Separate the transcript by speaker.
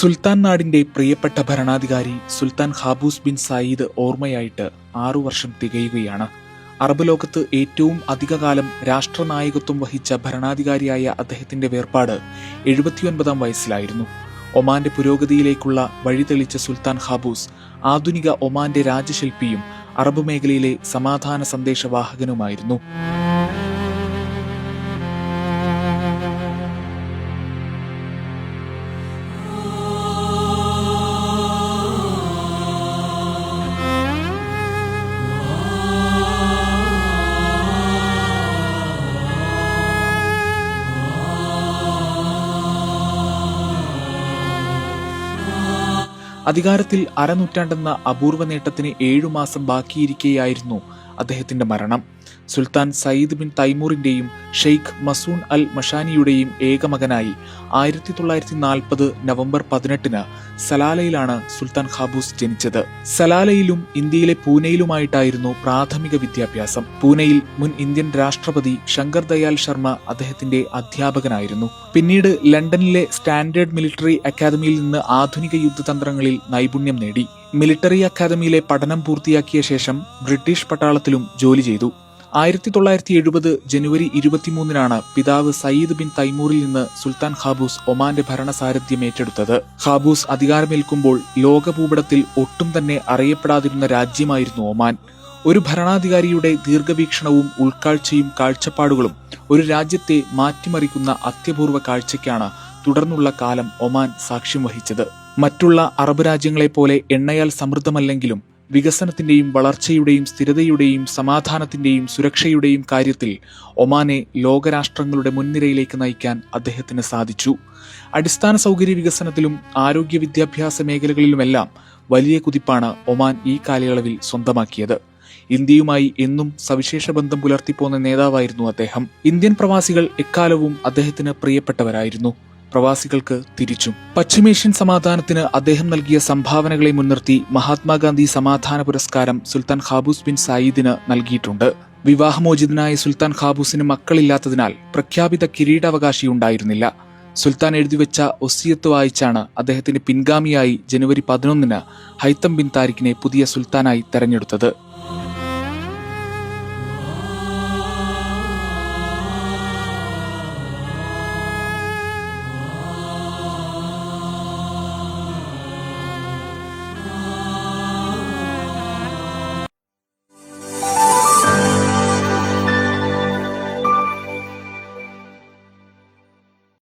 Speaker 1: സുൽത്താൻ നാടിന്റെ പ്രിയപ്പെട്ട ഭരണാധികാരി സുൽത്താൻ ഖാബൂസ് ബിൻ സയീദ് ഓർമ്മയായിട്ട് 6 വർഷം തികയുകയാണ്. അറബ് ലോകത്ത് ഏറ്റവും അധികകാലം രാഷ്ട്രനായകത്വം വഹിച്ച ഭരണാധികാരിയായ അദ്ദേഹത്തിന്റെ വേർപാട് 79-ാം വയസ്സിലായിരുന്നു. ഒമാന്റെ പുരോഗതിയിലേക്കുള്ള വഴി തെളിച്ച സുൽത്താൻ ഖാബൂസ് ആധുനിക ഒമാന്റെ രാജശില്പിയും അറബ് മേഖലയിലെ സമാധാന സന്ദേശവാഹകനുമായിരുന്നു. അധികാരത്തിൽ അരനൂറ്റാണ്ടെന്ന അപൂർവ നേട്ടത്തിന് 7 മാസം ബാക്കിയിരിക്കെയായിരുന്നു അദ്ദേഹത്തിന്റെ മരണം. സുൽത്താൻ സയ്യിദ് ബിൻ തൈമൂറിന്റെയും ഷെയ്ഖ് മസൂൺ അൽ മഷാനിയുടെയും ഏകമകനായി 1940 നവംബർ 18-ന് സലാലയിലാണ് സുൽത്താൻ ഖാബൂസ് ജനിച്ചത്. സലാലയിലും ഇന്ത്യയിലെ പൂനെയിലുമായിട്ടായിരുന്നു പ്രാഥമിക വിദ്യാഭ്യാസം. പൂനെയിൽ മുൻ ഇന്ത്യൻ രാഷ്ട്രപതി ശങ്കർ ദയാൽ ശർമ്മ അദ്ദേഹത്തിന്റെ അധ്യാപകനായിരുന്നു. പിന്നീട് ലണ്ടനിലെ സ്റ്റാൻഡേർഡ് മിലിറ്ററി അക്കാദമിയിൽ നിന്ന് ആധുനിക യുദ്ധതന്ത്രങ്ങളിൽ നൈപുണ്യം നേടി. മിലിറ്ററി അക്കാദമിയിലെ പഠനം പൂർത്തിയാക്കിയ ശേഷം ബ്രിട്ടീഷ് പട്ടാളത്തിലും ജോലി ചെയ്തു. 1970 ജനുവരി 23-നാണ് പിതാവ് സയ്യിദ് ബിൻ തൈമൂറിൽ നിന്ന് സുൽത്താൻ ഖാബൂസ് ഒമാന്റെ ഭരണസാരഥ്യം ഏറ്റെടുത്തത്. ഖാബൂസ് അധികാരമേൽക്കുമ്പോൾ ലോകഭൂപടത്തിൽ ഒട്ടും തന്നെ അറിയപ്പെടാതിരുന്ന രാജ്യമായിരുന്നു ഒമാൻ. ഒരു ഭരണാധികാരിയുടെ ദീർഘവീക്ഷണവും ഉൾക്കാഴ്ചയും കാഴ്ചപ്പാടുകളും ഒരു രാജ്യത്തെ മാറ്റിമറിക്കുന്ന അത്യപൂർവ കാഴ്ചയ്ക്കാണ് തുടർന്നുള്ള കാലം ഒമാൻ സാക്ഷ്യം വഹിച്ചത്. മറ്റുള്ള അറബ് രാജ്യങ്ങളെപ്പോലെ എണ്ണയാൽ സമൃദ്ധമല്ലെങ്കിലും വികസനത്തിന്റെയും വളർച്ചയുടെയും സ്ഥിരതയുടെയും സമാധാനത്തിന്റെയും സുരക്ഷയുടെയും കാര്യത്തിൽ ഒമാനെ ലോകരാഷ്ട്രങ്ങളുടെ മുൻനിരയിലേക്ക് നയിക്കാൻ അദ്ദേഹത്തിന് സാധിച്ചു. അടിസ്ഥാന സൗകര്യ വികസനത്തിലും ആരോഗ്യ വിദ്യാഭ്യാസ മേഖലകളിലുമെല്ലാം വലിയ കുതിപ്പാണ് ഒമാൻ ഈ കാലയളവിൽ സ്വന്തമാക്കിയത്. ഇന്ത്യയുമായി എന്നും സവിശേഷ ബന്ധം പുലർത്തിപ്പോന്ന നേതാവായിരുന്നു അദ്ദേഹം. ഇന്ത്യൻ പ്രവാസികൾ എക്കാലവും അദ്ദേഹത്തിന് പ്രിയപ്പെട്ടവരായിരുന്നു. പ്രവാസികൾക്ക് തിരിച്ചും. പശ്ചിമേഷ്യൻ സമാധാനത്തിന് അദ്ദേഹം നൽകിയ സംഭാവനകളെ മുൻനിർത്തി മഹാത്മാഗാന്ധി സമാധാന പുരസ്കാരം സുൽത്താൻ ഖാബൂസ് ബിൻ സയീദിന് നൽകിയിട്ടുണ്ട്. വിവാഹമോചിതനായ സുൽത്താൻ ഖാബൂസിന് മക്കളില്ലാത്തതിനാൽ പ്രഖ്യാപിത കിരീടാവകാശിയുണ്ടായിരുന്നില്ല. സുൽത്താൻ എഴുതിവെച്ച ഒസിയത്ത് വായിച്ചാണ് അദ്ദേഹത്തിന്റെ പിൻഗാമിയായി ജനുവരി 11-ന് ഹൈത്തം ബിൻ താരിഖിനെ പുതിയ സുൽത്താനായി തെരഞ്ഞെടുത്തത്.